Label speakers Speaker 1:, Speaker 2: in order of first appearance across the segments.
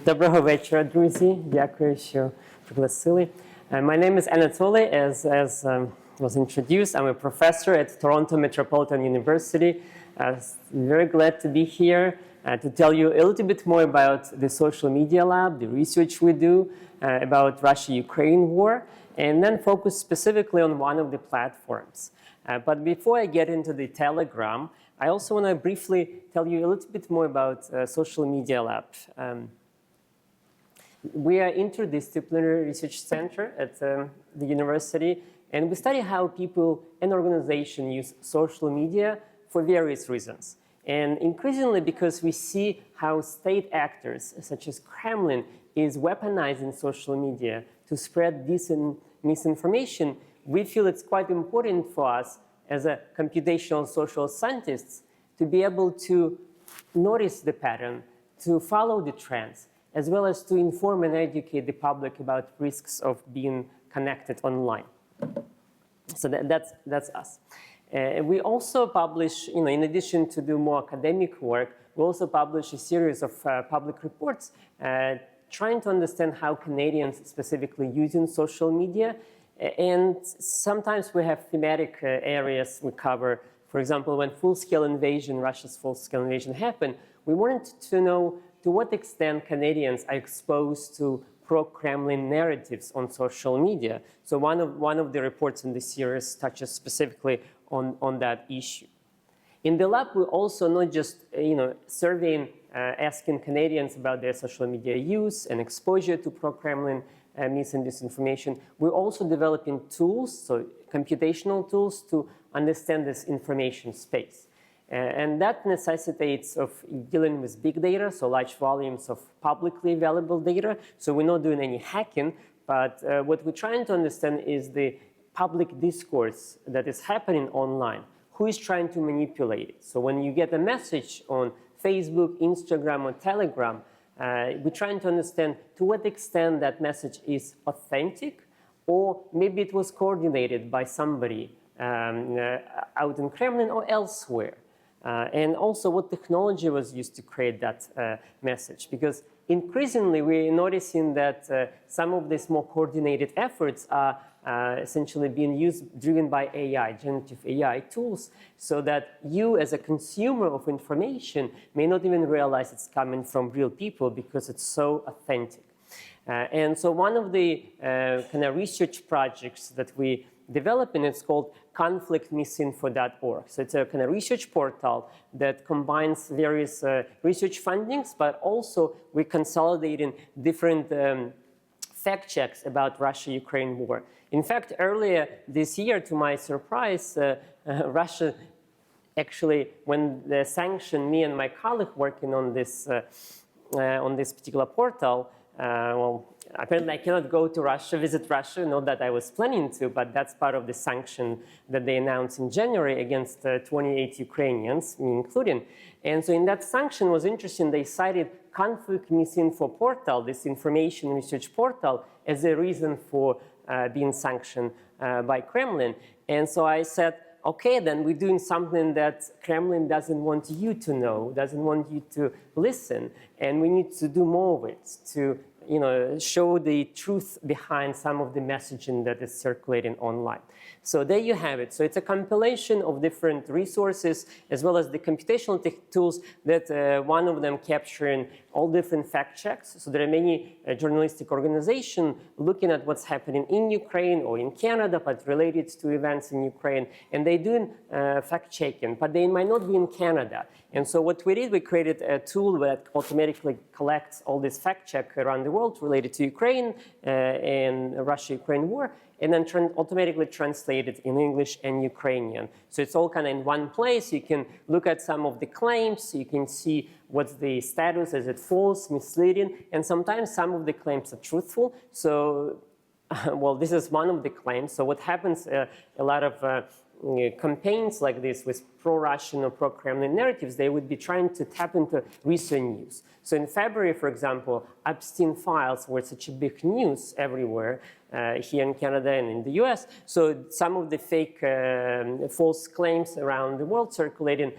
Speaker 1: Доброго вечора, друзі. Дякую, що пригласили. My name is Anatolій, as was introduced. I'm a professor at Toronto Metropolitan University. Very glad to be here to tell you a little bit more about the social media lab, the research we do about Russia-Ukraine war, and then focus specifically on one of the platforms. But before I get into the Telegram, I also want to briefly tell you a little bit more about Social Media Lab. We are an interdisciplinary research center at the university, and we study how people and organizations use social media for various reasons. And increasingly, because we see how state actors, such as Kremlin, is weaponizing social media to spread misinformation, we feel it's quite important for us as a computational social scientists to be able to notice the pattern, to follow the trends, as well as to inform and educate the public about risks of being connected online. So that's us. We also publish, in addition to do more academic work, we also publish a series of public reports trying to understand how Canadians specifically using social media. And sometimes we have thematic areas we cover. For example, when Russia's full-scale invasion happened, we wanted to know to what extent Canadians are exposed to pro-Kremlin narratives on social media. So one of the reports in the series touches specifically on that issue. In the lab, we're also not just surveying, asking Canadians about their social media use and exposure to pro-Kremlin mis and disinformation. We're also developing tools, so computational tools, to understand this information space. And that necessitates of dealing with big data, so large volumes of publicly available data. So we're not doing any hacking, but what we're trying to understand is the public discourse that is happening online. Who is trying to manipulate it? So when you get a message on Facebook, Instagram, or Telegram, we're trying to understand to what extent that message is authentic, or maybe it was coordinated by somebody out in Kremlin or elsewhere. And also what technology was used to create that message. Because increasingly we're noticing that some of these more coordinated efforts are essentially being driven by AI, generative AI tools, so that you as a consumer of information may not even realize it's coming from real people because it's so authentic. And so one of the kind of research projects that we developed, and it's called conflictmisinfo.org. So it's a kind of research portal that combines various research fundings, but also we're consolidating different fact checks about Russia-Ukraine war. In fact, earlier this year, to my surprise, Russia actually, when they sanctioned me and my colleague working on this particular portal, apparently I cannot go to Russia, visit Russia, not that I was planning to, but that's part of the sanction that they announced in January against 28 Ukrainians, me including. And so in that sanction was interesting, they cited Conflict Misinfo portal, this information research portal, as a reason for being sanctioned by Kremlin. And so I said, okay, then we're doing something that Kremlin doesn't want you to know, doesn't want you to listen, and we need to do more of it to show the truth behind some of the messaging that is circulating online. So there you have it. So it's a compilation of different resources as well as the computational tools that one of them capturing all different fact checks. So there are many journalistic organizations looking at what's happening in Ukraine or in Canada, but related to events in Ukraine. And they're doing fact checking, but they might not be in Canada. And so what we did, we created a tool that automatically collects all this fact check around the world related to Ukraine and Russia-Ukraine war, and then automatically translate it in English and Ukrainian. So it's all kind of in one place. You can look at some of the claims. You can see what's the status, is it false, misleading, and sometimes some of the claims are truthful. So, well, this is one of the claims. So what happens, a lot of campaigns like this with pro-Russian or pro-Kremlin narratives, they would be trying to tap into recent news. So in February, for example, Epstein files were such a big news everywhere, here in Canada and in the US. So some of the fake false claims around the world circulating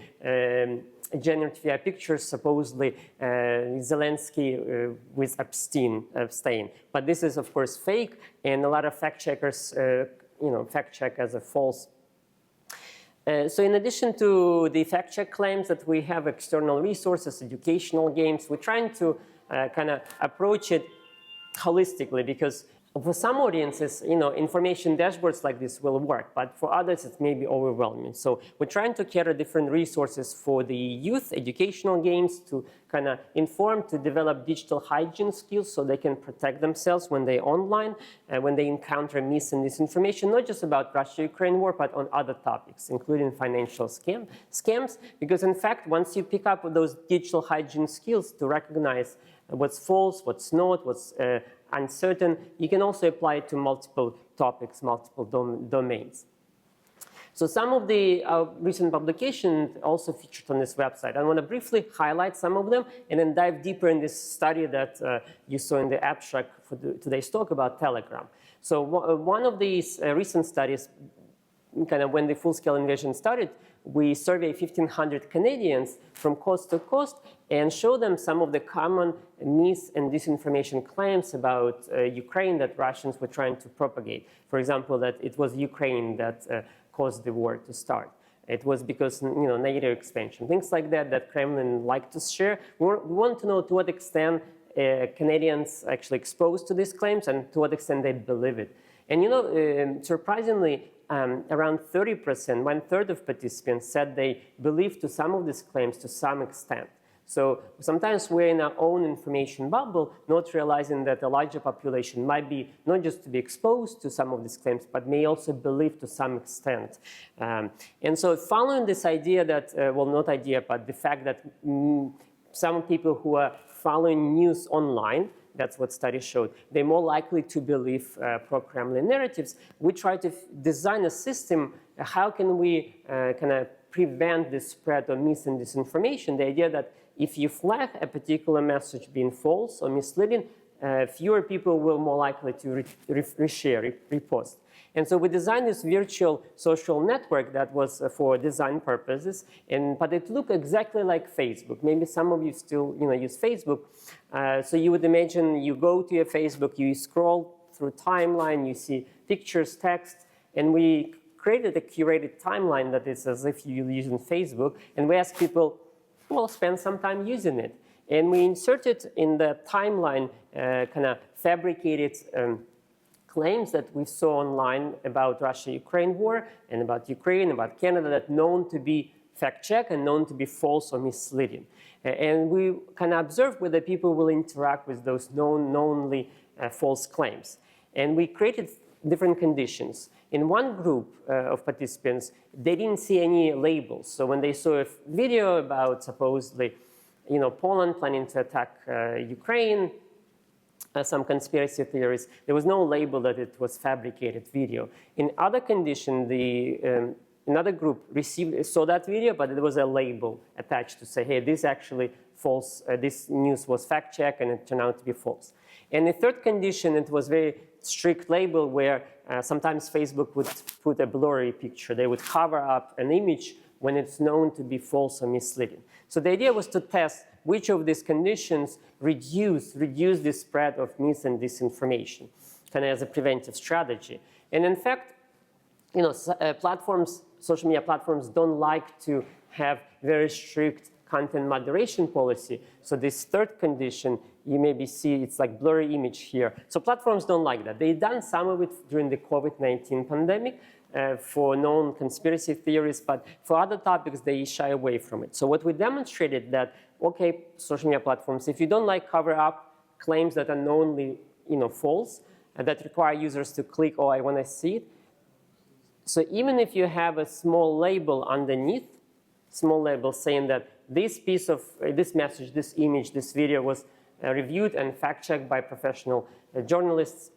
Speaker 1: generated via pictures, supposedly Zelensky with abstain. But this is, of course, fake, and a lot of fact checkers fact check as a false. So in addition to the fact check claims that we have external resources, educational games, we're trying to kind of approach it holistically, because for some audiences, information dashboards like this will work, but for others it may be overwhelming. So we're trying to cater different resources for the youth, educational games to kind of inform, to develop digital hygiene skills so they can protect themselves when they're online, when they encounter mis and disinformation, not just about Russia-Ukraine war, but on other topics, including financial scams. Because in fact, once you pick up those digital hygiene skills to recognize what's false, what's not, what's uncertain, you can also apply it to multiple topics, multiple domains. So some of the recent publications also featured on this website. I want to briefly highlight some of them and then dive deeper in this study that you saw in the abstract for today's talk about Telegram. So one of these recent studies, kind of when the full-scale invasion started, we surveyed 1,500 Canadians from coast to coast and showed them some of the common mis and disinformation claims about Ukraine that Russians were trying to propagate. For example, that it was Ukraine that caused the war to start. It was because, NATO expansion, things like that, that Kremlin liked to share. We want to know to what extent Canadians actually exposed to these claims and to what extent they believe it. And surprisingly, around 30%, 1/3 of participants said they believed to some of these claims to some extent. So sometimes we're in our own information bubble, not realizing that a larger population might be not just to be exposed to some of these claims, but may also believe to some extent. And so following this idea that, well, not idea, but the fact that some people who are following news online, that's what studies showed, they're more likely to believe pro-Kremlin narratives. We try to design a system, how can we kind of prevent the spread of mis and disinformation? The idea that if you flag a particular message being false or misleading, fewer people will more likely to reshare, repost. And so we designed this virtual social network that was for design purposes, but it looked exactly like Facebook. Maybe some of you still use Facebook. So you would imagine you go to your Facebook, you scroll through timeline, you see pictures, text, and we created a curated timeline that is as if you're using Facebook, and we ask people, well, spend some time using it. And we inserted in the timeline kind of fabricated claims that we saw online about Russia-Ukraine war and about Ukraine, about Canada, that known to be fact-checked and known to be false or misleading. And we can observe whether people will interact with those knownly false claims. And we created different conditions. In one group of participants, they didn't see any labels. So when they saw a video about supposedly, Poland planning to attack Ukraine, some conspiracy theories, there was no label that it was fabricated video. In other condition, another group saw that video, but there was a label attached to say, hey, this actually false, this news was fact-checked and it turned out to be false. And the third condition, it was very strict label where sometimes Facebook would put a blurry picture. They would cover up an image when it's known to be false or misleading. So the idea was to test which of these conditions reduce the spread of mis and disinformation, kind of as a preventive strategy. And in fact, social media platforms don't like to have very strict content moderation policy. So this third condition, you maybe see it's like blurry image here. So platforms don't like that. They've done some of it during the COVID-19 pandemic for known conspiracy theories, but for other topics, they shy away from it. So what we demonstrated that, okay, social media platforms, if you don't like cover up claims that are knownly false, that require users to click, oh, I want to see it. So even if you have a small label underneath, small label saying that this piece of, this message, this image, this video was reviewed and fact-checked by professional journalists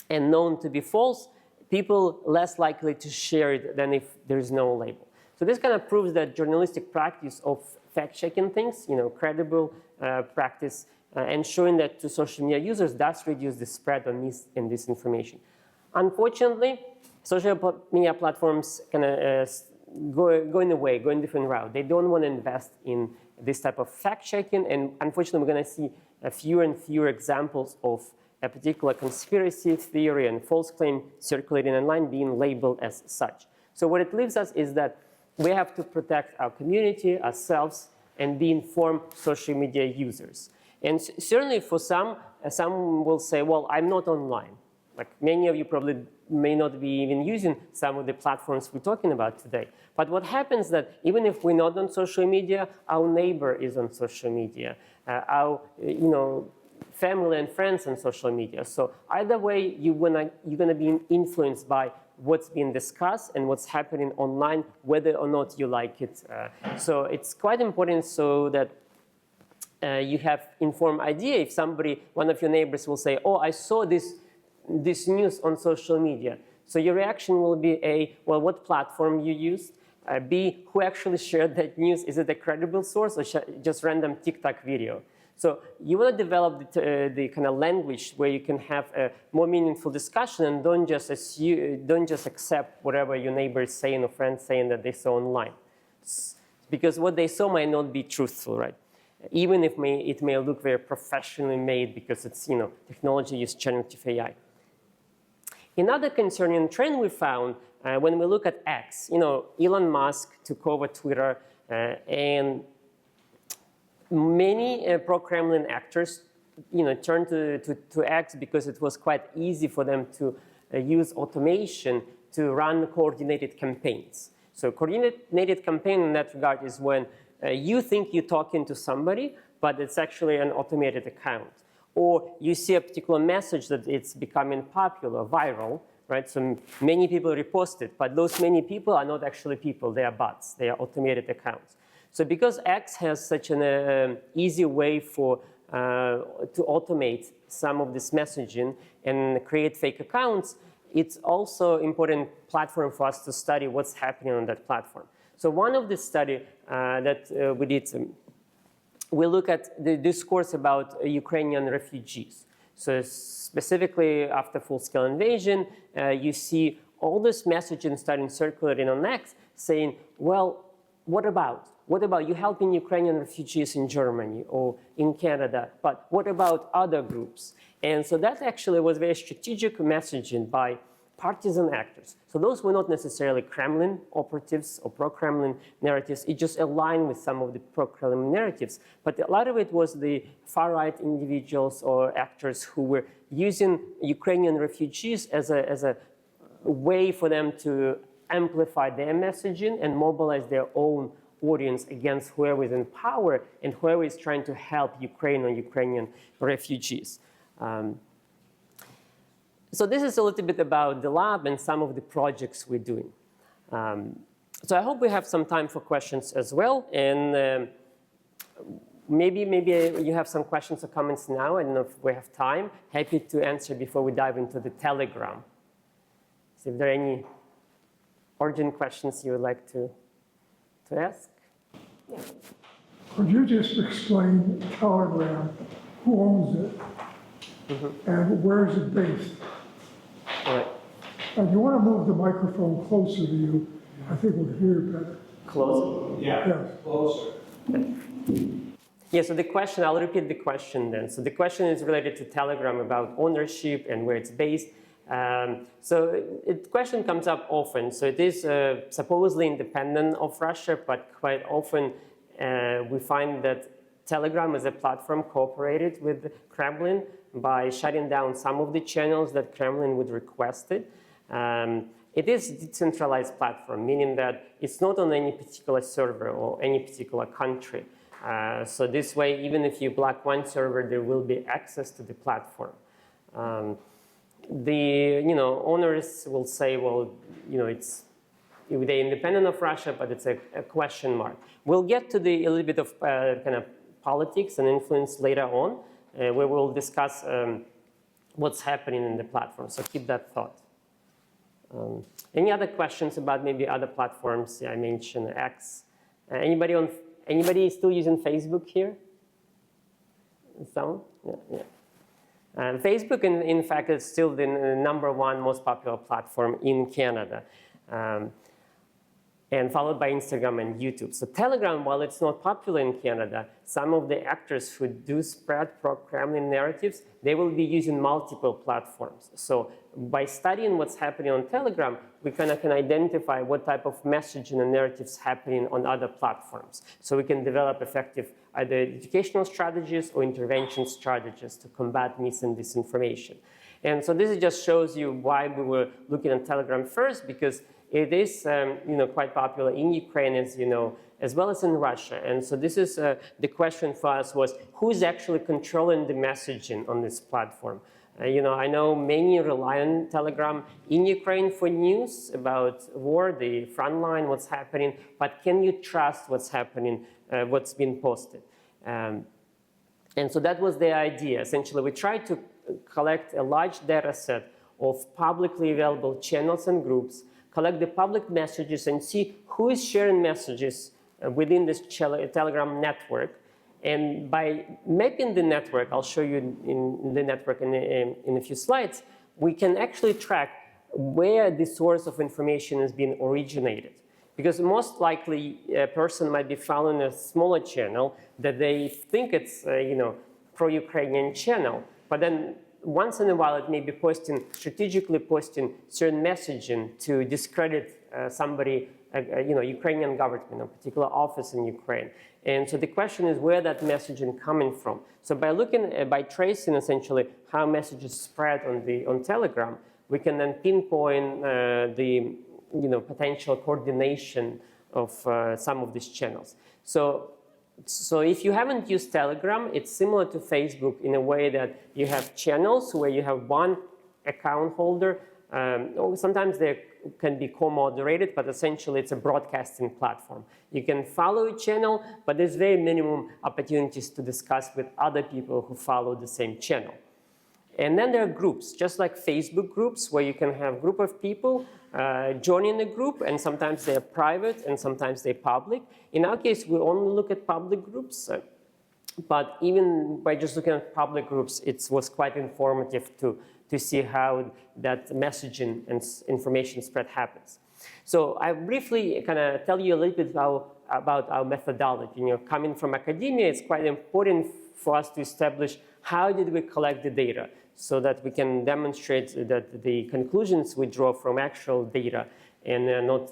Speaker 1: and known to be false, people less likely to share it than if there is no label. So this kind of proves that journalistic practice of fact-checking things, credible practice, and showing that to social media users does reduce the spread of mis and disinformation. Unfortunately, social media platforms kind of going away, going a different route. They don't want to invest in this type of fact-checking, and unfortunately, we're going to see fewer and fewer examples of a particular conspiracy theory and false claim circulating online being labeled as such. So what it leaves us is that we have to protect our community, ourselves, and be informed social media users. And certainly for some will say, well, I'm not online. Like many of you probably may not be even using some of the platforms we're talking about today. But what happens that even if we're not on social media, our neighbor is on social media, our family and friends on social media. So either way, you're gonna be influenced by what's being discussed and what's happening online, whether or not you like it. So it's quite important so that you have informed idea. If one of your neighbors will say, oh, I saw this news on social media. So your reaction will be A, well, what platform you used? B, who actually shared that news? Is it a credible source or just random TikTok video? So you want to develop the kind of language where you can have a more meaningful discussion and don't just accept whatever your neighbor is saying or friends saying that they saw online. Because what they saw might not be truthful, right? Even if it may look very professionally made because it's, technology used generative AI. Another concerning trend we found when we look at X, Elon Musk took over Twitter and many pro-Kremlin actors, turned to X because it was quite easy for them to use automation to run coordinated campaigns. So coordinated campaign in that regard is when you think you're talking to somebody, but it's actually an automated account. Or you see a particular message that it's becoming popular, viral, right? So many people repost it, but those many people are not actually people, they are bots, they are automated accounts. So because X has such an easy way to automate some of this messaging and create fake accounts, it's also an important platform for us to study what's happening on that platform. So one of the studies that we did, we look at the discourse about Ukrainian refugees. So specifically after full-scale invasion, you see all this messaging starting circulating on X saying, well, what about you helping Ukrainian refugees in Germany or in Canada, but what about other groups? And so that actually was very strategic messaging by partisan actors. So those were not necessarily Kremlin operatives or pro-Kremlin narratives. It just aligned with some of the pro-Kremlin narratives. But a lot of it was the far-right individuals or actors who were using Ukrainian refugees as a way for them to amplify their messaging and mobilize their own audience against whoever is in power and whoever is trying to help Ukraine or Ukrainian refugees. So this is a little bit about the lab and some of the projects we're doing. So I hope we have some time for questions as well. And maybe you have some questions or comments now. I don't know if we have time. Happy to answer before we dive into the Telegram. So if there are any urgent questions you would like to ask? Yeah.
Speaker 2: Could you just explain Telegram, who owns it, and where is it based?
Speaker 1: All right.
Speaker 2: And you want to move the microphone closer to you, I think we'll hear better.
Speaker 1: Closer?
Speaker 3: Yeah,
Speaker 2: Yes.
Speaker 3: closer.
Speaker 1: Yeah, so the question, I'll repeat the question then. So the question is related to Telegram about ownership and where it's based. So the question comes up often. So it is supposedly independent of Russia, but quite often we find that Telegram as a platform cooperated with the Kremlin by shutting down some of the channels that Kremlin would request it. It is a decentralized platform, meaning that it's not on any particular server or any particular country. So this way, even if you block one server, there will be access to the platform. The owners will say, well, they're independent of Russia, but it's a question mark. We'll get to a little bit of kind of politics and influence later on, where we'll discuss what's happening in the platform. So keep that thought. Any other questions about maybe other platforms? Yeah, I mentioned X. Anybody still using Facebook here? Some? Yeah. Facebook, in fact, is still the #1 most popular platform in Canada. and followed by Instagram and YouTube. So Telegram, while it's not popular in Canada, some of the actors who do spread pro-Kremlin narratives, they will be using multiple platforms. So by studying what's happening on Telegram, we kind of can identify what type of messaging and narratives happening on other platforms. So we can develop effective either educational strategies or intervention strategies to combat mis and disinformation. And so this just shows you why we were looking at Telegram first, because it is quite popular in Ukraine, as well as in Russia. And so this is the question for us was, who's actually controlling the messaging on this platform? I know many rely on Telegram in Ukraine for news about war, the front line, what's happening, but can you trust what's happening, what's been posted? And so that was the idea. Essentially, we tried to collect a large data set of publicly available channels and groups, collect the public messages and see who is sharing messages within this Telegram network. And by mapping the network, I'll show you in the network in a few slides, we can actually track where the source of information is being originated. Because most likely a person might be following a smaller channel that they think it's pro-Ukrainian channel, but then once in a while it may be strategically posting certain messaging to discredit somebody, Ukrainian government, a particular office in Ukraine. And so the question is where that messaging coming from. So by tracing essentially how messages spread on Telegram, we can then pinpoint the potential coordination of some of these channels. So if you haven't used Telegram, it's similar to Facebook in a way that you have channels where you have one account holder. Sometimes they can be co-moderated, but essentially it's a broadcasting platform. You can follow a channel, but there's very minimum opportunities to discuss with other people who follow the same channel. And then there are groups, just like Facebook groups, where you can have a group of people joining the group, and sometimes they're private and sometimes they're public. In our case, we only look at public groups, but even by just looking at public groups, it was quite informative to see how that messaging and information spread happens. So I briefly kind of tell you a little bit about our methodology. Coming from academia, it's quite important for us to establish how did we collect the data so that we can demonstrate that the conclusions we draw from actual data and not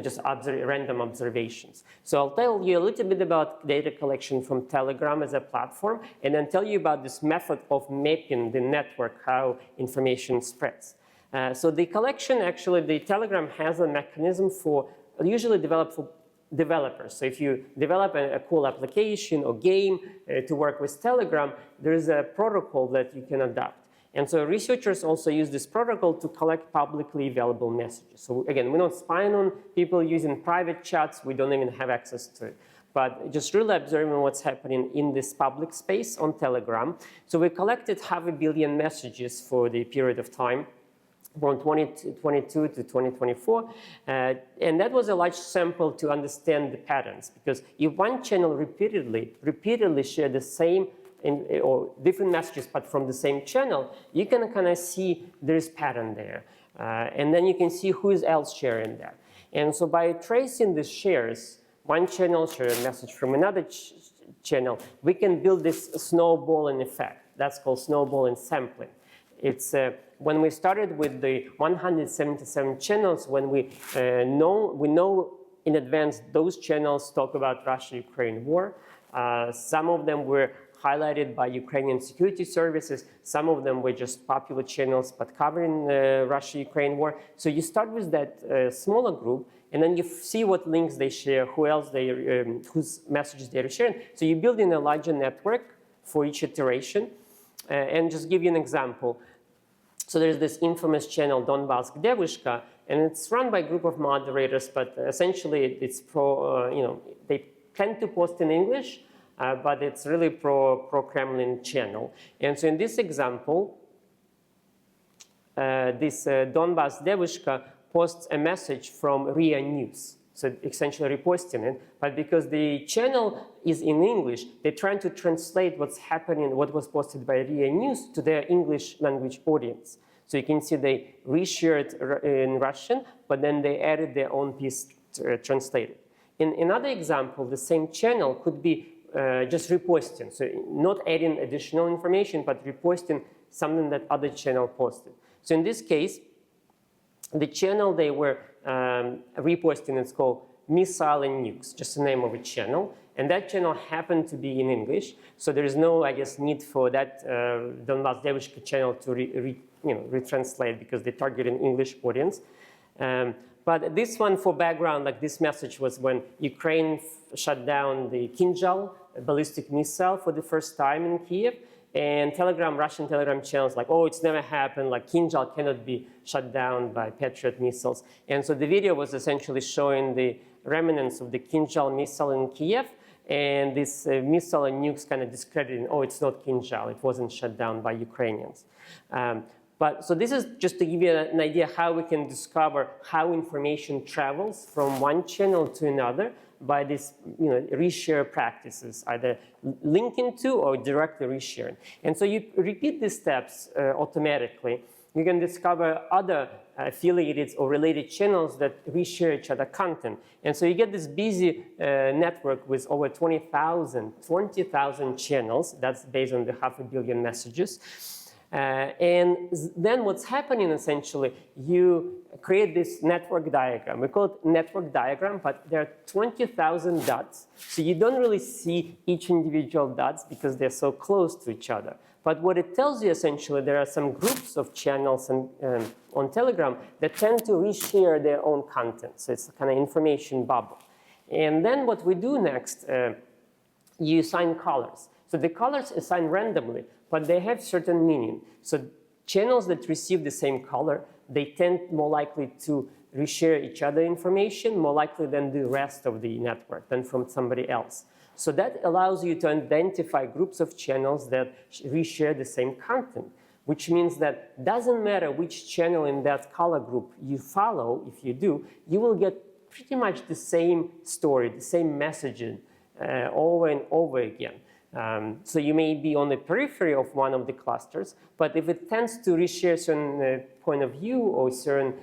Speaker 1: just random observations. So I'll tell you a little bit about data collection from Telegram as a platform, and then tell you about this method of mapping the network, how information spreads. So the collection, actually, the Telegram has a mechanism usually developed for developers. So if you develop a cool application or game to work with Telegram, there is a protocol that you can adopt. And so researchers also use this protocol to collect publicly available messages. So again, we're not spying on people using private chats. We don't even have access to it. But just really observing what's happening in this public space on Telegram. So we collected 500 million messages for the period of time from 2022 to 2024. And that was a large sample to understand the patterns. Because if one channel repeatedly shared the same or different messages, but from the same channel, you can kind of see there's pattern there. And then you can see who is else sharing that. And so by tracing the shares, one channel shares a message from another channel, we can build this snowballing effect. That's called snowballing sampling. It's when we started with the 177 channels, when we know in advance those channels talk about Russia-Ukraine war. Some of them were highlighted by Ukrainian security services. Some of them were just popular channels, but covering Russia-Ukraine war. So you start with that smaller group, and then you see what links they share, whose messages they're sharing. So you build in a larger network for each iteration. And just give you an example. So there's this infamous channel, Donbass Devishka, and it's run by a group of moderators, but essentially it's they tend to post in English, but it's really pro-Kremlin channel. And so in this example, this Donbass Devishka posts a message from RIA News. So essentially reposting it, but because the channel is in English, they're trying to translate what's happening, what was posted by RIA News to their English language audience. So you can see they reshared in Russian, but then they added their own piece translated. In another example, the same channel could be just reposting. So not adding additional information, but reposting something that other channel posted. So in this case, the channel they were reposting is called Missile and Nukes, just the name of a channel. And that channel happened to be in English. So there is no, I guess, need for that Donbas Девушка channel to retranslate because they target an English audience. But this one, for background, like this message was when Ukraine shut down the Kinzhal ballistic missile for the first time in Kiev. And Russian Telegram channels like, oh, it's never happened, like Kinzhal cannot be shut down by Patriot missiles. And so the video was essentially showing the remnants of the Kinzhal missile in Kiev, and this missile and nukes kind of discrediting, oh, it's not Kinzhal, it wasn't shut down by Ukrainians. So this is just to give you an idea how we can discover how information travels from one channel to another by these reshare practices, either linking to or directly resharing. And so you repeat these steps automatically. You can discover other affiliated or related channels that reshare each other content. And so you get this busy network with over 20,000 channels. That's based on the 500 million messages. And then what's happening essentially, you create this network diagram. We call it network diagram, but there are 20,000 dots. So you don't really see each individual dots because they're so close to each other. But what it tells you essentially, there are some groups of channels on Telegram that tend to reshare their own content. So it's a kind of information bubble. And then what we do next, you assign colors. So the colors assign randomly, but they have certain meaning. So channels that receive the same color, they tend more likely to reshare each other information, more likely than the rest of the network, than from somebody else. So that allows you to identify groups of channels that reshare the same content, which means that doesn't matter which channel in that color group you follow, if you do, you will get pretty much the same story, the same messaging over and over again. So you may be on the periphery of one of the clusters, but if it tends to reshare certain point of view or certain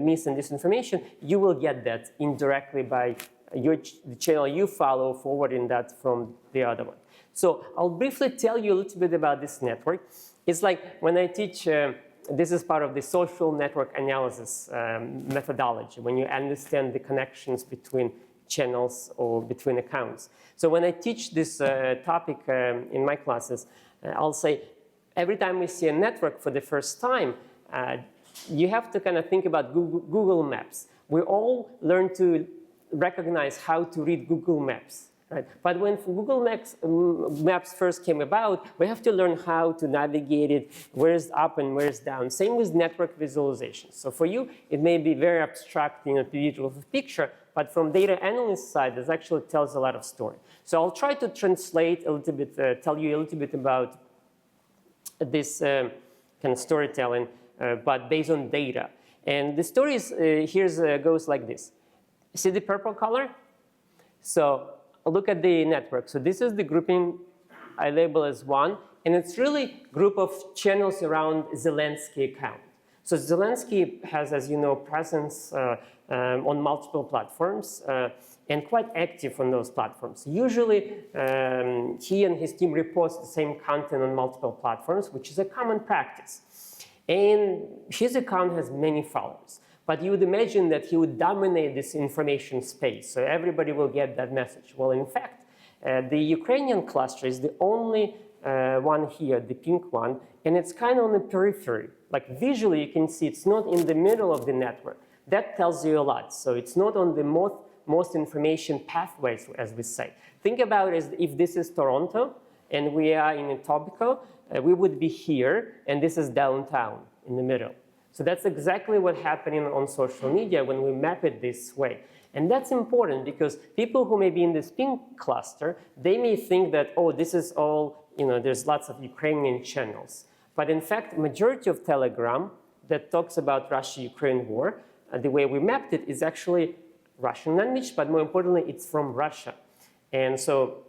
Speaker 1: mis and disinformation, you will get that indirectly by the channel you follow, forwarding that from the other one. So I'll briefly tell you a little bit about this network. It's like when I teach, this is part of the social network analysis methodology, when you understand the connections between channels or between accounts. So when I teach this topic in my classes, I'll say, every time we see a network for the first time, you have to kind of think about Google Maps. We all learn to recognize how to read Google Maps, right? But when Google Maps first came about, we have to learn how to navigate it, where's up and where's down. Same with network visualization. So for you, it may be very abstract, beautiful picture, but from data analyst side, this actually tells a lot of story. So I'll try to translate a little bit, tell you a little bit about this kind of storytelling, but based on data. And the story goes like this. See the purple color? So look at the network. So this is the grouping I label as 1, and it's really a group of channels around Zelensky account. So Zelensky has, as you know, presence on multiple platforms and quite active on those platforms. Usually, he and his team repost the same content on multiple platforms, which is a common practice. And his account has many followers. But you would imagine that he would dominate this information space, so everybody will get that message. Well, in fact, the Ukrainian cluster is the only one here, the pink one, and it's kind of on the periphery. Like visually, you can see it's not in the middle of the network. That tells you a lot. So it's not on the most information pathways, as we say. Think about it as if this is Toronto, and we are in Etobicoke, we would be here, and this is downtown in the middle. So that's exactly what's happening on social media when we map it this way. And that's important because people who may be in this pink cluster, they may think that, oh, this is all, there's lots of Ukrainian channels. But in fact, majority of Telegram that talks about Russia-Ukraine war, the way we mapped it is actually Russian language, but more importantly, it's from Russia. And so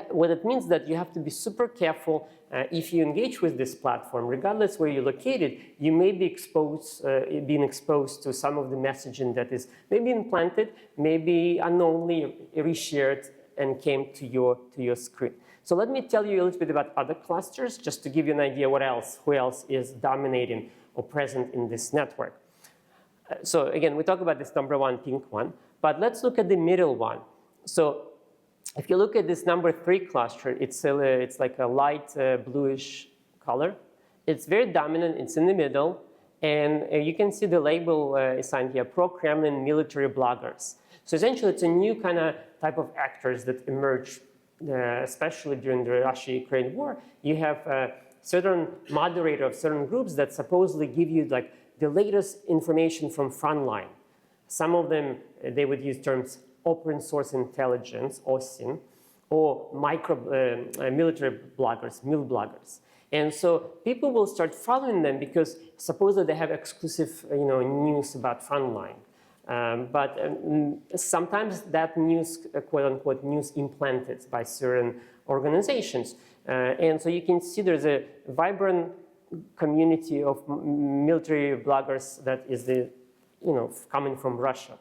Speaker 1: what it means that you have to be super careful if you engage with this platform, regardless where you're located, you may be being exposed to some of the messaging that is maybe implanted, maybe unknowingly reshared and came to your screen. So let me tell you a little bit about other clusters, just to give you an idea who else is dominating or present in this network. So again, we talk about this number one, pink one, but let's look at the middle one. So if you look at this number 3 cluster, it's like a light bluish color. It's very dominant, it's in the middle, and you can see the label assigned here, pro-Kremlin military bloggers. So essentially it's a new kind of type of actors that emerge, especially during the Russia-Ukraine war. You have certain moderator of certain groups that supposedly give you like the latest information from frontline. Some of them, they would use terms open source intelligence, OSINT, or military bloggers, mil bloggers. And so people will start following them because supposedly they have exclusive news about frontline. But sometimes that news, quote unquote, news implanted by certain organizations. And so you can see there's a vibrant community of military bloggers that is coming from Russia.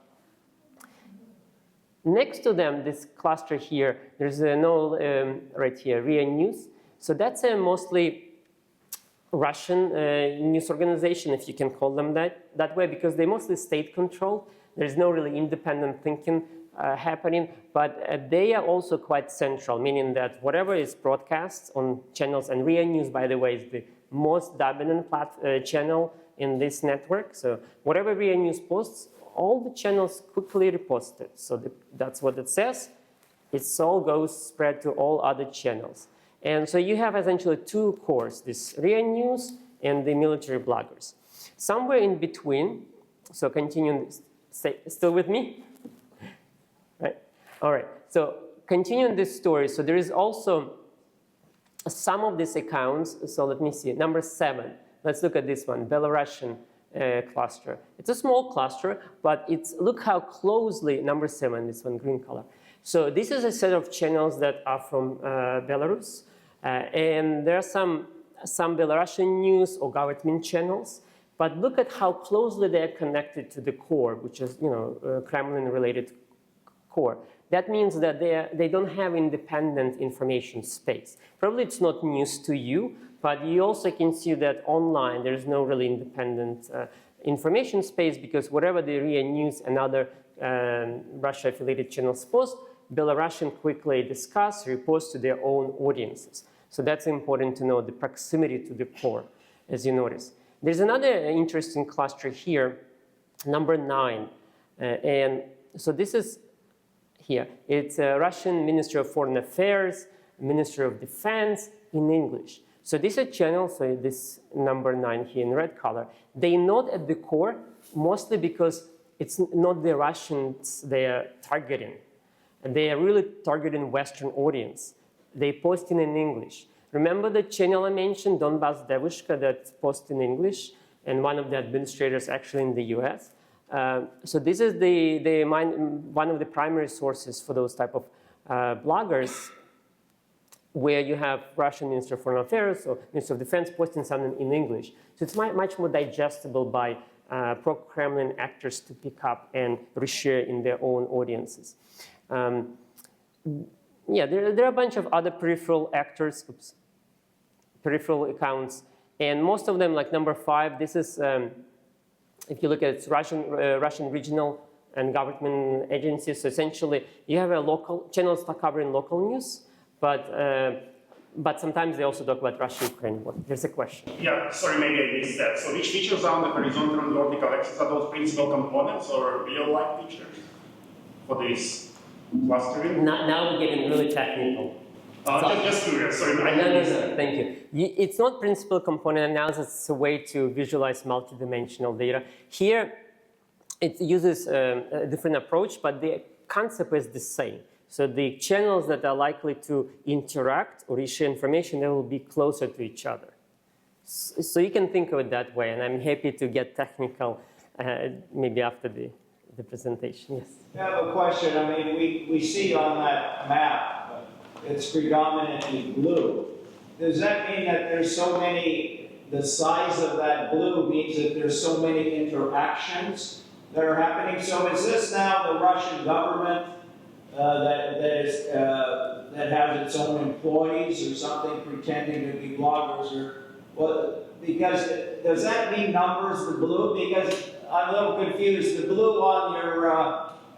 Speaker 1: Next to them, this cluster here, there's right here, RIA News. So that's a mostly Russian news organization, if you can call them that way, because they're mostly state-controlled. There's no really independent thinking happening, but they are also quite central, meaning that whatever is broadcast on channels, and RIA News, by the way, is the most dominant channel in this network. So whatever RIA News posts, all the channels quickly repost it. So that's what it says. It all goes spread to all other channels. And so you have essentially 2 cores, this RIA News and the military bloggers. Somewhere in between, so continuing, still with me? Right? All right, so continuing this story, so there is also some of these accounts, so let me see, number 7. Let's look at this one, Belarusian cluster. It's a small cluster, but look how closely, number 7, this one, green color. So this is a set of channels that are from Belarus, and there are some Belarusian news or government channels, but look at how closely they are connected to the core, which is, Kremlin-related core. That means that they don't have independent information space. Probably it's not news to you, but you also can see that online there's no really independent information space, because whatever the RIA News and other Russia-affiliated channels post, Belarusian quickly discuss, repost to their own audiences. So that's important to know, the proximity to the core, as you notice. There's another interesting cluster here, number 9. And so this is here. It's Russian Ministry of Foreign Affairs, Ministry of Defense in English. So these are channels, so this number 9 here in red color. They're not at the core, mostly because it's not the Russians they are targeting. They are really targeting Western audience. They're posting in English. Remember the channel I mentioned, Donbas Devushka, that posts in English, and one of the administrators actually in the US. So this is one of the primary sources for those type of bloggers, where you have Russian Minister of Foreign Affairs or Minister of Defense posting something in English. So it's much more digestible by pro-Kremlin actors to pick up and reshare in their own audiences. Yeah, there are a bunch of other peripheral actors, peripheral accounts, and most of them, like number 5, this is, if you look at it, Russian regional and government agencies. So essentially, you have a local channels covering local news, but sometimes they also talk about Russia-Ukraine war. There's a question.
Speaker 3: Yeah, sorry, maybe I missed that. So which features are on the horizontal and vertical axis? Are those principal components or real-life features for this clustering?
Speaker 1: Now we're getting really technical.
Speaker 3: Just curious, sorry.
Speaker 1: No, thank you. It's not principal component analysis, it's a way to visualize multidimensional data. Here, it uses a different approach, but the concept is the same. So the channels that are likely to interact or share information, they will be closer to each other. So you can think of it that way, and I'm happy to get technical maybe after the presentation. Yes?
Speaker 4: I have a question. I mean, we see on that map it's predominantly blue. Does that mean that there's so many, the size of that blue means that there's so many interactions that are happening? So is this now the Russian government that has its own employees or something pretending to be bloggers? Or what? Because does that mean numbers, the blue? Because I'm a little confused. The blue on your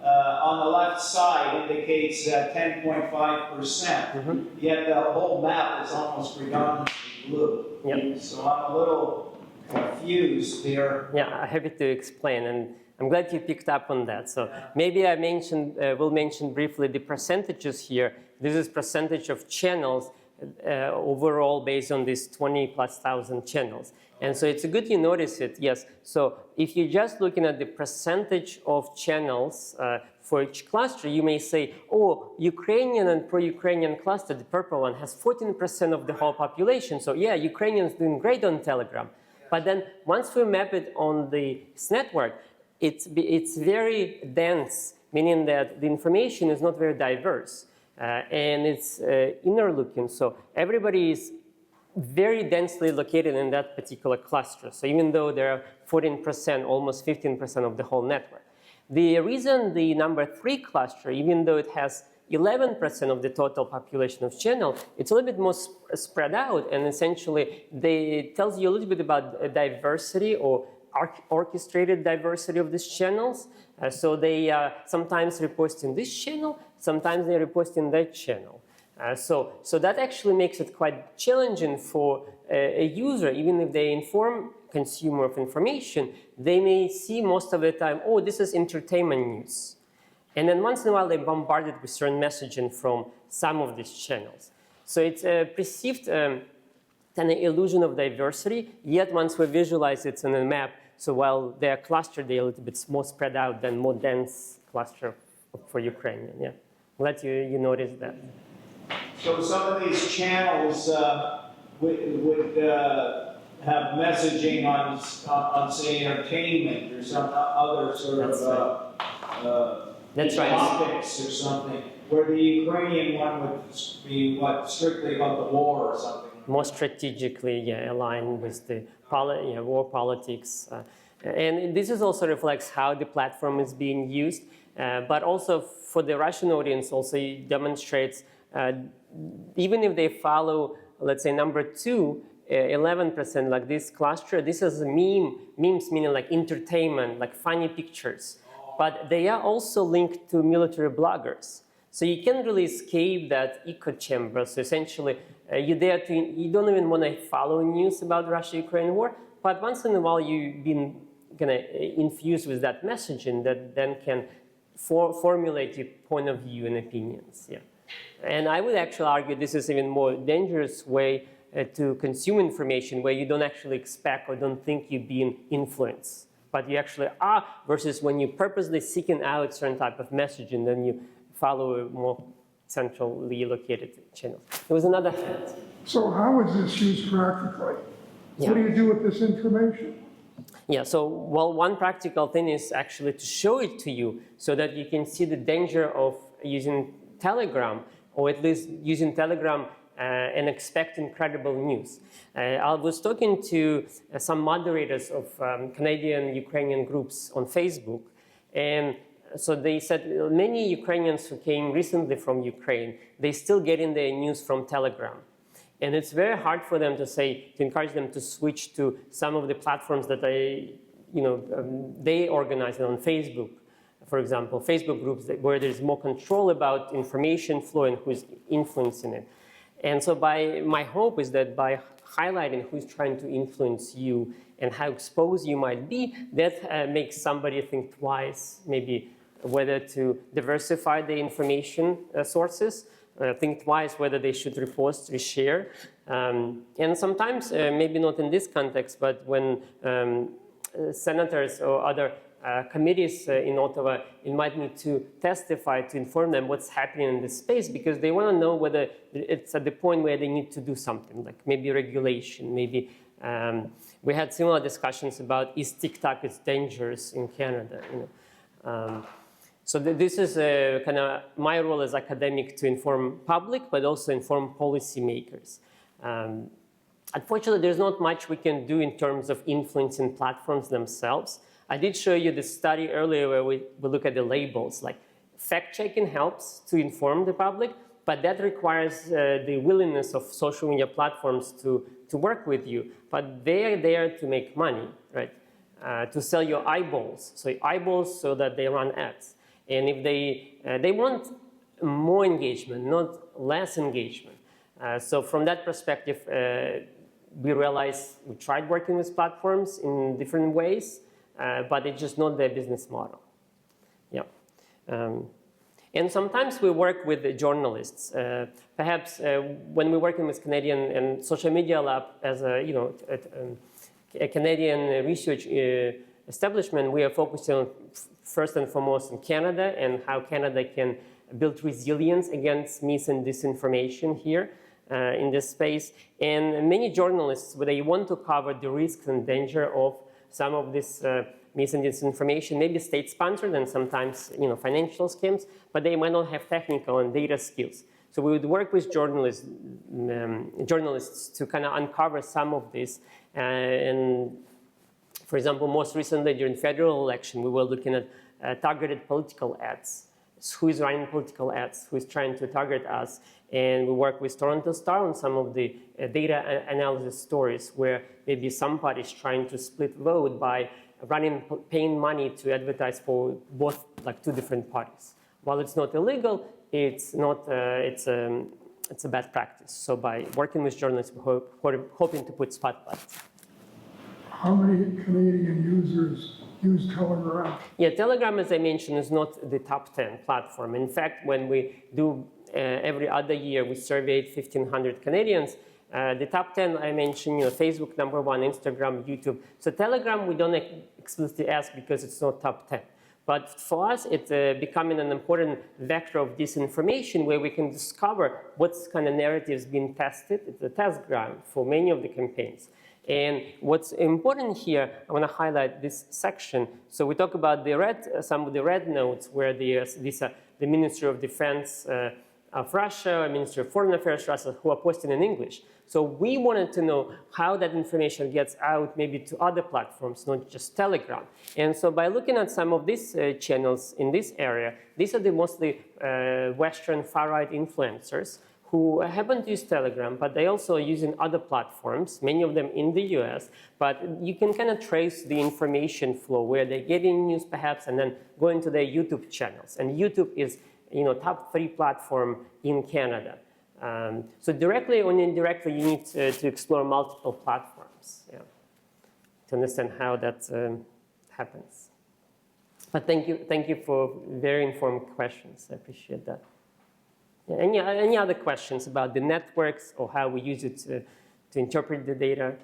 Speaker 4: on the left side indicates 10.5%, yet the whole map is almost predominantly blue.
Speaker 1: Yep.
Speaker 4: So I'm a little confused here.
Speaker 1: Yeah, I'm happy to explain, and I'm glad you picked up on that. So maybe I will mention briefly the percentages here. This is percentage of channels overall based on these 20,000+ channels. And so it's good you notice it, yes. So if you're just looking at the percentage of channels for each cluster, you may say, oh, Ukrainian and pro-Ukrainian cluster, the purple one, has 14% of the whole population. So yeah, Ukrainians doing great on Telegram. But then once we map it on this network, it's very dense, meaning that the information is not very diverse. And it's inner looking, so everybody is very densely located in that particular cluster. So even though there are 14%, almost 15% of the whole network. The reason the number 3 cluster, even though it has 11% of the total population of channel, it's a little bit more spread out, and essentially it tells you a little bit about diversity or orchestrated diversity of these channels. So they sometimes repost in this channel, sometimes they repost in that channel. So that actually makes it quite challenging for a user, even if they inform consumer of information, they may see most of the time, oh, this is entertainment news. And then once in a while they're bombarded with certain messaging from some of these channels. So it's a perceived kind of illusion of diversity, yet once we visualize it in a map, so while they're clustered, they're a little bit more spread out than more dense cluster for Ukrainian. Yeah, I'm glad you noticed that.
Speaker 4: So some of these channels would have messaging on say entertainment or some other sort of topics or something, where the Ukrainian one would be strictly about the war or something.
Speaker 1: More strategically, aligned with the war politics. And this is also reflects how the platform is being used, but also for the Russian audience also demonstrates, even if they follow, let's say, number 2, 11%, like this cluster, this is memes meaning like entertainment, like funny pictures. But they are also linked to military bloggers. So you can't really escape that echo chamber. So essentially, you don't even want to follow news about Russia-Ukraine war, but once in a while you've been infused with that messaging that then can formulate your point of view and opinions. Yeah. And I would actually argue this is even more dangerous way to consume information, where you don't actually expect or don't think you're being influenced, but you actually are, versus when you're purposely seeking out certain type of messaging, then you follow a more centrally located channel. There was another hand.
Speaker 2: So how is this used practically?
Speaker 1: Yeah.
Speaker 2: What do you do with this information?
Speaker 1: Yeah, so one practical thing is actually to show it to you so that you can see the danger of using Telegram, or at least using Telegram and expect incredible news. I was talking to some moderators of Canadian Ukrainian groups on Facebook, and so they said many Ukrainians who came recently from Ukraine, they still getting their news from Telegram. And it's very hard for them to encourage them to switch to some of the platforms that they organize on Facebook. For example, Facebook groups where there's more control about information flow and who's influencing it. And so my hope is that by highlighting who's trying to influence you and how exposed you might be, that makes somebody think twice, maybe whether to diversify the information sources, think twice whether they should repost, reshare. And sometimes, maybe not in this context, but when senators or other committees in Ottawa invite me to testify, to inform them what's happening in this space, because they want to know whether it's at the point where they need to do something, like maybe regulation, maybe we had similar discussions about is TikTok it's dangerous in Canada. So this is kind of my role as academic to inform public, but also inform policymakers. Unfortunately, there's not much we can do in terms of influencing platforms themselves. I did show you the study earlier where we look at the labels. Like, fact-checking helps to inform the public, but that requires the willingness of social media platforms to work with you. But they are there to make money, right? To sell your eyeballs. So eyeballs so that they run ads. And if they want more engagement, not less engagement. So from that perspective, we realized we tried working with platforms in different ways, but it's just not their business model. Yeah. And sometimes we work with the journalists. Perhaps when we're working with Canadian and Social Media Lab as a, a Canadian research establishment, we are focusing on first and foremost in Canada and how Canada can build resilience against mis and disinformation here in this space. And many journalists, they want to cover the risks and danger of some of this mis and disinformation, maybe state-sponsored and sometimes financial schemes, but they might not have technical and data skills. So we would work with journalists to kind of uncover some of this. And for example, most recently during federal election, we were looking at targeted political ads. Who is running political ads? Who is trying to target us? And we work with Toronto Star on some of the data analysis stories where maybe somebody is trying to split vote by paying money to advertise for both, like, two different parties. While it's not illegal, it's a bad practice. So by working with journalists, we're hoping to put spotlights.
Speaker 2: How many Canadian users use Telegram?
Speaker 1: Yeah, Telegram, as I mentioned, is not the top 10 platform. In fact, when we do every other year, we surveyed 1,500 Canadians. The top 10 I mentioned, Facebook #1, Instagram, YouTube. So Telegram, we don't explicitly ask because it's not top 10. But for us, it's becoming an important vector of disinformation where we can discover what kind of narratives being tested. It's a test ground for many of the campaigns. And what's important here, I want to highlight this section. So we talk about some of the red notes where these are the Ministry of Defense of Russia, Ministry of Foreign Affairs Russia, who are posting in English. So we wanted to know how that information gets out maybe to other platforms, not just Telegram. And so by looking at some of these channels in this area, these are the mostly Western far-right influencers who happen to use Telegram, but they also are using other platforms, many of them in the US. But you can kind of trace the information flow where they're getting news perhaps and then going to their YouTube channels. And YouTube is top 3 platform in Canada. So directly or indirectly, you need to explore multiple platforms to understand how that happens. But thank you for very informed questions. I appreciate that. Yeah, any other questions about the networks or how we use it to interpret the data?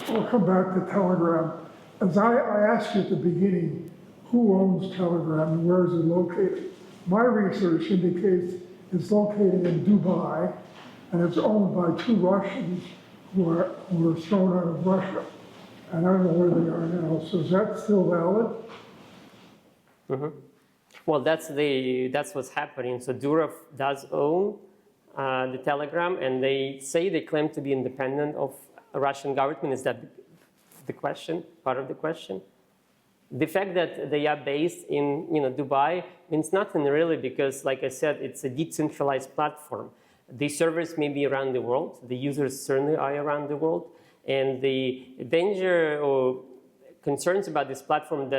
Speaker 2: We'll come back to Telegram. As I asked you at the beginning, who owns Telegram and where is it located? My research indicates it's located in Dubai, and it's owned by 2 Russians who were thrown out of Russia. And I don't know where they are now. So is that still valid?
Speaker 1: Mm-hmm. Well, that's what's happening. So Durov does own the Telegram, and they claim to be independent of a Russian government. Is that the question? Part of the question? The fact that they are based in Dubai means nothing really, because, like I said, it's a decentralized platform. The servers may be around the world. The users certainly are around the world. And the danger or concerns about this platform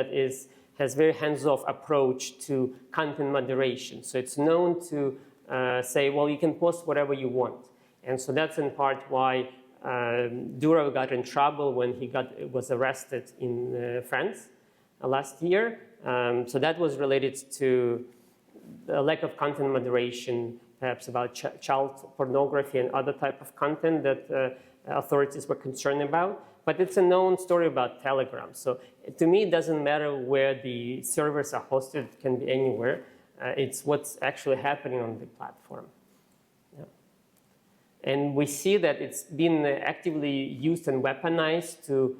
Speaker 1: has very hands-off approach to content moderation. So it's known to say, well, you can post whatever you want. And so that's in part why Durov got in trouble when he was arrested in France last year. So that was related to the lack of content moderation, perhaps about child pornography and other type of content that authorities were concerned about. But it's a known story about Telegram. So to me, it doesn't matter where the servers are hosted. It can be anywhere. It's what's actually happening on the platform. Yeah. And we see that it's been actively used and weaponized to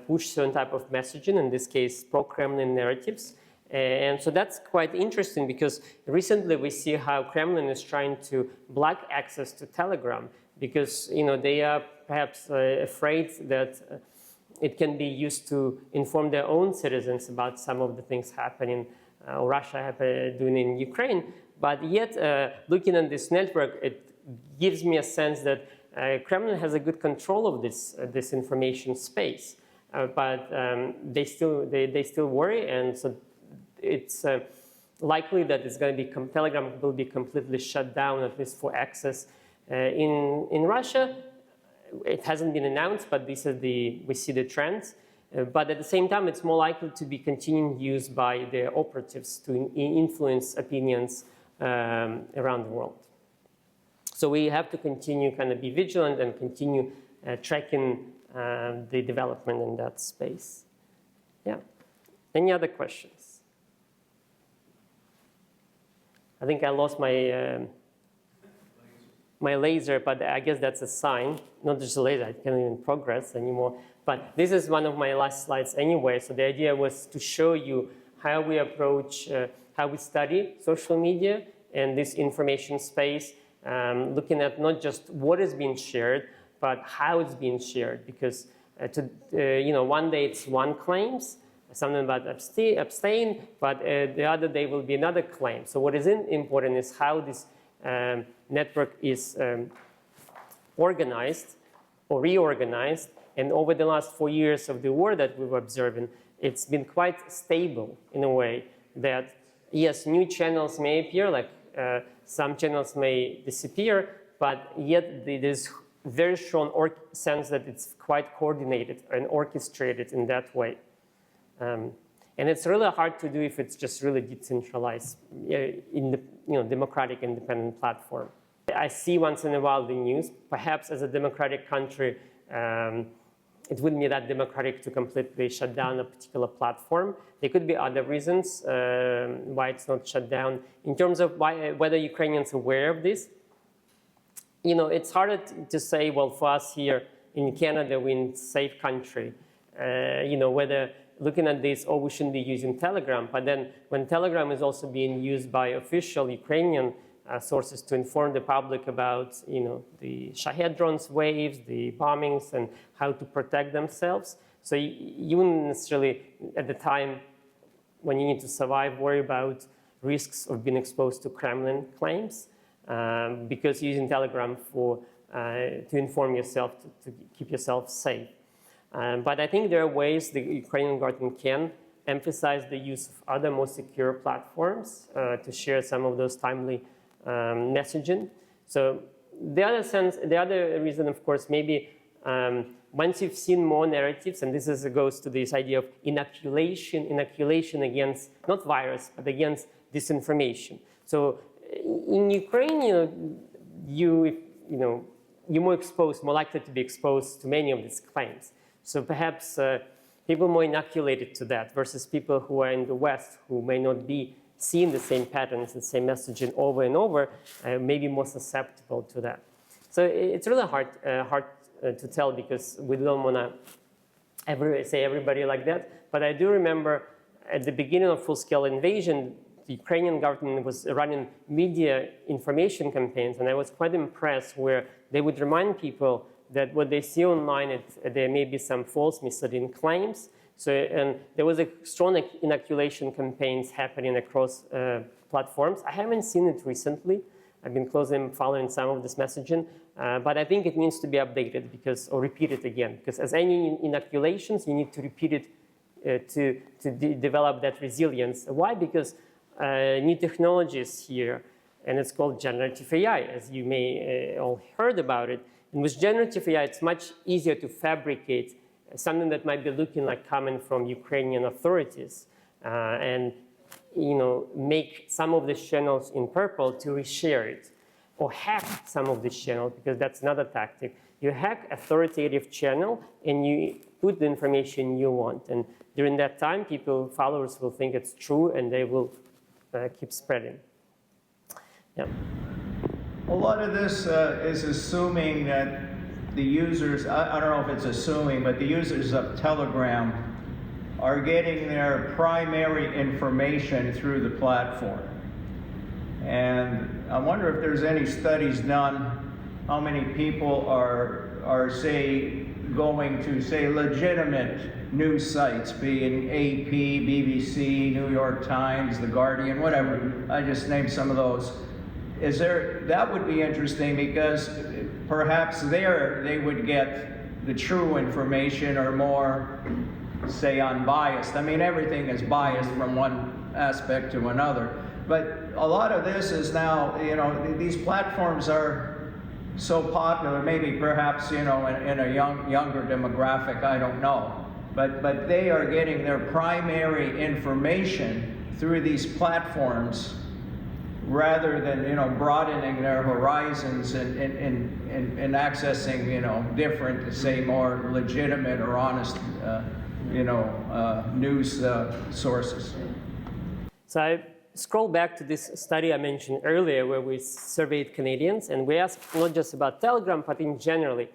Speaker 1: push certain type of messaging, in this case, pro-Kremlin narratives. And so that's quite interesting because recently we see how Kremlin is trying to block access to Telegram because they are perhaps afraid that it can be used to inform their own citizens about some of the things happening or Russia doing in Ukraine. But yet, looking at this network, it gives me a sense that Kremlin has a good control of this information space. But they still worry, and so it's likely that it's going to be Telegram will be completely shut down, at least for access in Russia. It hasn't been announced, but we see the trends. But at the same time, it's more likely to be continued use by the operatives to influence opinions around the world. So we have to continue kind of be vigilant and continue tracking the development in that space. Yeah. Any other questions? I think I lost my laser, but I guess that's a sign. Not just a laser, I can't even progress anymore. But this is one of my last slides anyway. So the idea was to show you how we approach, how we study social media and this information space, looking at not just what is being shared, but how it's being shared. Because one day it's one claims, something about abstain, but the other day will be another claim. So what is important is how this network is organized or reorganized. And over the last 4 years of the war that we were observing, it's been quite stable in a way that, yes, new channels may appear, like some channels may disappear, but yet there's very strong sense that it's quite coordinated and orchestrated in that way. And it's really hard to do if it's just really decentralized in the democratic independent platform. I see once in a while the news, perhaps as a democratic country, it wouldn't be that democratic to completely shut down a particular platform. There could be other reasons why it's not shut down. In terms of whether Ukrainians are aware of this, it's harder to say, well, for us here in Canada, we're in a safe country. Whether looking at this, we shouldn't be using Telegram. But then when Telegram is also being used by official Ukrainian sources to inform the public about, the Shahed drones waves, the bombings, and how to protect themselves. So you wouldn't necessarily, at the time when you need to survive, worry about risks of being exposed to Kremlin claims, because you're using Telegram to inform yourself, to keep yourself safe. But I think there are ways the Ukrainian government can emphasize the use of other more secure platforms to share some of those timely messaging. So the other reason, of course, maybe once you've seen more narratives, and this goes to this idea of inoculation against not virus, but against disinformation. So in Ukraine, you're more exposed, more likely to be exposed to many of these claims. So perhaps people more inoculated to that versus people who are in the West who may not be seeing the same patterns, the same messaging over and over, may be more susceptible to that. So it's really hard to tell because we don't want to say everybody like that. But I do remember at the beginning of full-scale invasion, the Ukrainian government was running media information campaigns, and I was quite impressed where they would remind people that what they see online, there may be some false misleading claims. So, and there was a strong inoculation campaigns happening across platforms. I haven't seen it recently. I've been closely following some of this messaging, but I think it needs to be updated or repeated again. Because as any inoculations, you need to repeat it to develop that resilience. Why? Because new technology is here, and it's called generative AI, as you may all heard about it. And with generative AI, it's much easier to fabricate something that might be looking like coming from Ukrainian authorities, and make some of the channels in purple to reshare it, or hack some of the channels, because that's another tactic. You hack authoritative channel and you put the information you want, and during that time, followers will think it's true, and they will keep spreading. Yeah.
Speaker 4: A lot of this is assuming that the users, I don't know if it's assuming, but the users of Telegram
Speaker 5: are getting their primary information through the platform. And I wonder if there's any studies done, how many people are say, going to, say, legitimate news sites, being AP, BBC, New York Times, The Guardian, whatever. I just named some of those. Is there, that would be interesting because perhaps there they would get the true information or more, say, unbiased. I mean, everything is biased from one aspect to another. But a lot of this is now, you know, these platforms are so popular, maybe perhaps, you know, in a younger demographic, I don't know. But they are getting their primary information through these platforms rather than, you know, broadening their horizons and accessing, you know, different, say, more legitimate or honest, you know, news sources.
Speaker 1: So I scroll back to this study I mentioned earlier where we surveyed Canadians and we asked not just about Telegram, but in generally,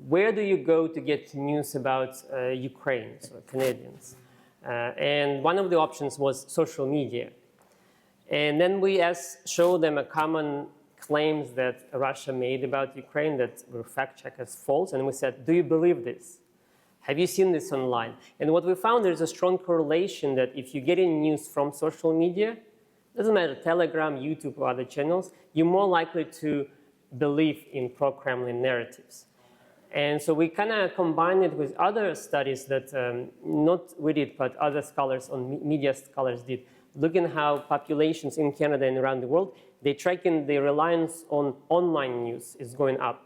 Speaker 1: where do you go to get news about Ukraine, so Canadians? And one of the options was social media. And then we showed them a common claims that Russia made about Ukraine that were fact-checked as false. And we said, do you believe this? Have you seen this online? And what we found, there's a strong correlation that if you're getting news from social media, doesn't matter, Telegram, YouTube, or other channels, you're more likely to believe in pro-Kremlin narratives. And so we kind of combined it with other studies that not we did, but other scholars, media scholars did, looking how populations in Canada and around the world, they're tracking the reliance on online news is going up.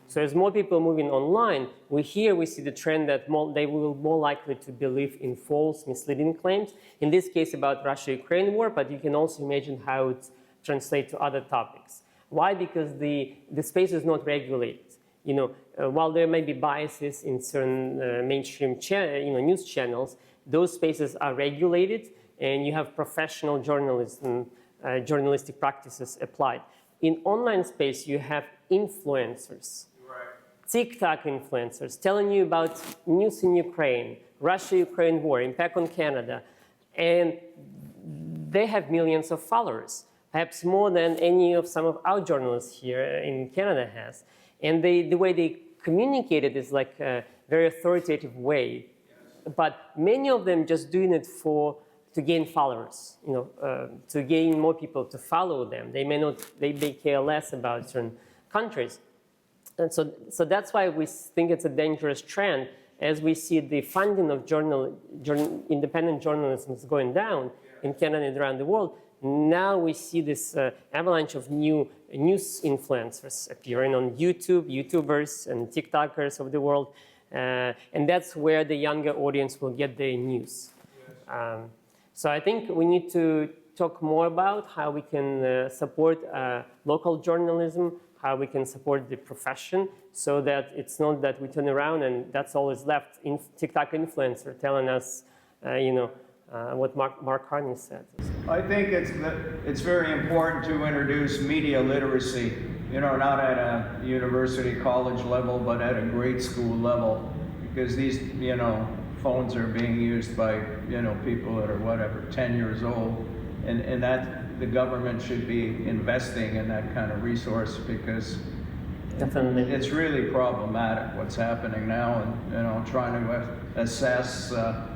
Speaker 1: So as more people moving online, we see the trend that they will be more likely to believe in false, misleading claims. In this case about Russia-Ukraine war, but you can also imagine how it translates to other topics. Why? Because the space is not regulated. You know, while there may be biases in certain mainstream news channels, those spaces are regulated, and you have professional journalism, journalistic practices applied. In online space, you have influencers. TikTok influencers telling you about news in Ukraine, Russia-Ukraine war, impact on Canada, and they have millions of followers, perhaps more than any of some of our journalists here in Canada has. And the way they communicate it is like a very authoritative way, but many of them just doing it to gain followers, you know, to gain more people to follow them. They may care less about certain countries. And so that's why we think it's a dangerous trend as we see the funding of independent journalism is going down in Canada and around the world. Now we see this avalanche of new news influencers appearing on YouTube, YouTubers and TikTokers of the world. And that's where the younger audience will get their news. So I think we need to talk more about how we can support local journalism, how we can support the profession so that it's not that we turn around and that's all is left. TikTok influencer telling us, you know, what Mark Carney said.
Speaker 5: I think it's very important to introduce media literacy, you know, not at a university, college level, but at a grade school level, because these, you know, phones are being used by, you know, people that are whatever, 10 years old, and that the government should be investing in that kind of resource because
Speaker 1: Definitely.
Speaker 5: It's really problematic what's happening now, and you know, trying to assess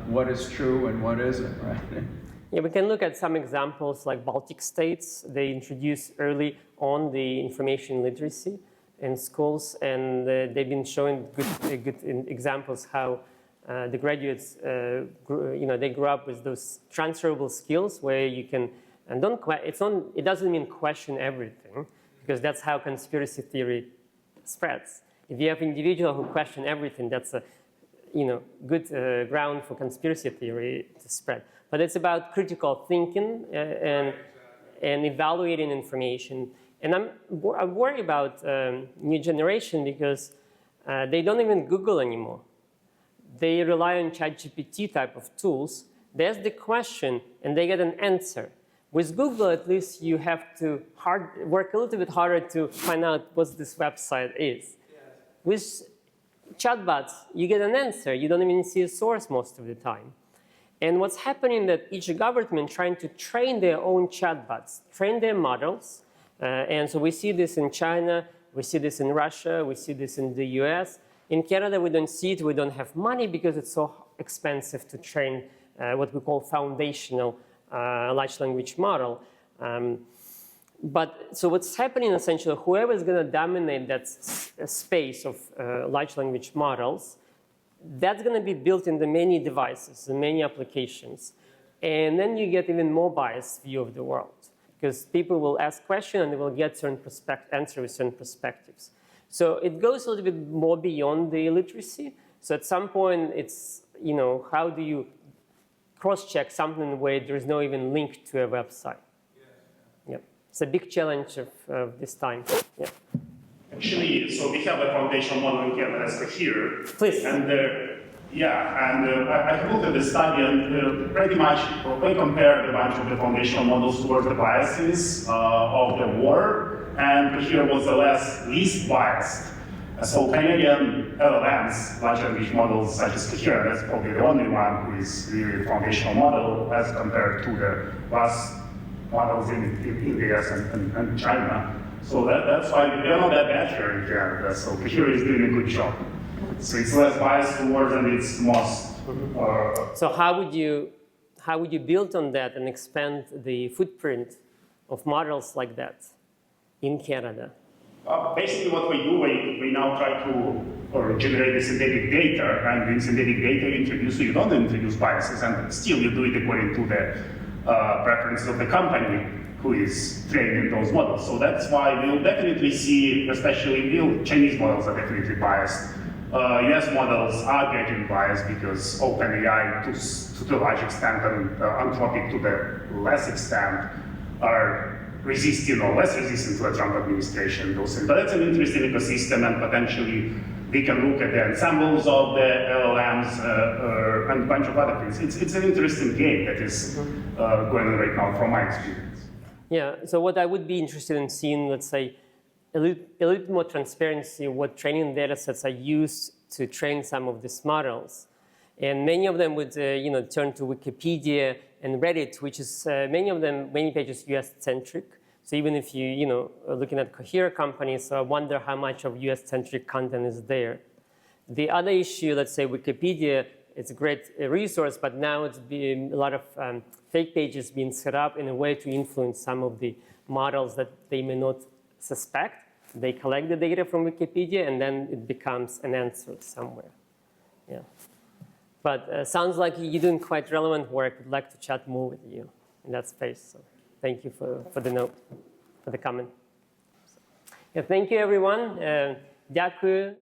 Speaker 5: what is true and what isn't, right?
Speaker 1: Yeah, we can look at some examples like Baltic states. They introduced early on the information literacy in schools, and they've been showing good examples how the graduates, they grew up with those transferable skills where you can, and it doesn't mean question everything, because that's how conspiracy theory spreads. If you have individuals who question everything, that's a good ground for conspiracy theory to spread. But it's about critical thinking and evaluating information. And I'm worried about new generation because they don't even Google anymore. They rely on ChatGPT type of tools. They ask the question and they get an answer. With Google, at least you have to work a little bit harder to find out what this website is. With chatbots, you get an answer. You don't even see a source most of the time. And what's happening that each government trying to train their own chatbots, train their models. And so we see this in China, we see this in Russia, we see this in the US. In Canada, we don't see it, we don't have money because it's so expensive to train what we call foundational large language model. So what's happening essentially, whoever is going to dominate that space of large language models, that's going to be built into many devices and many applications. And then you get even more biased view of the world, because people will ask questions and they will get certain answers with certain perspectives. So it goes a little bit more beyond the literacy. So at some point, it's, how do you cross-check something where there's no even link to a website? Yeah. It's a big challenge of this time. Yeah.
Speaker 3: Actually, so we have a foundation model in Canada as here.
Speaker 1: Please.
Speaker 3: And I looked at the study and pretty much we compared a bunch of the foundational models towards the biases of the war, and here was the least biased. So Canadian LLMs, large language models such as Cohere, that's probably the only one who is really a foundational model as compared to the last models in the US and China. So that's why we are not that bad here in Canada. So Cohere is doing a good job. So it's less biased towards and it's most.
Speaker 1: So how would you build on that and expand the footprint of models like that in Canada?
Speaker 3: Basically what we do, we now try to generate the synthetic data, and in synthetic data you don't introduce biases, and still you do it according to the preferences of the company who is training those models. So that's why we'll definitely see, especially Chinese models are definitely biased. US models are getting biased because OpenAI to the large extent and Anthropic to the less extent are resisting or less resistant to the Trump administration. But that's an interesting ecosystem, and potentially we can look at the ensembles of the LLMs and a bunch of other things. It's an interesting game that is going on right now from my experience.
Speaker 1: Yeah, so what I would be interested in seeing, let's say, a little bit more transparency what training data sets are used to train some of these models. And many of them would turn to Wikipedia and Reddit, which is many pages US-centric. So even if you are looking at Cohere companies, so I wonder how much of US-centric content is there. The other issue, let's say Wikipedia, it's a great resource, but now it's been a lot of fake pages being set up in a way to influence some of the models that they may not suspect. They collect the data from Wikipedia, and then it becomes an answer somewhere. Yeah. But sounds like you're doing quite relevant work. I'd like to chat more with you in that space. So thank you for the note, for the comment. Yeah, thank you, everyone. Дякую.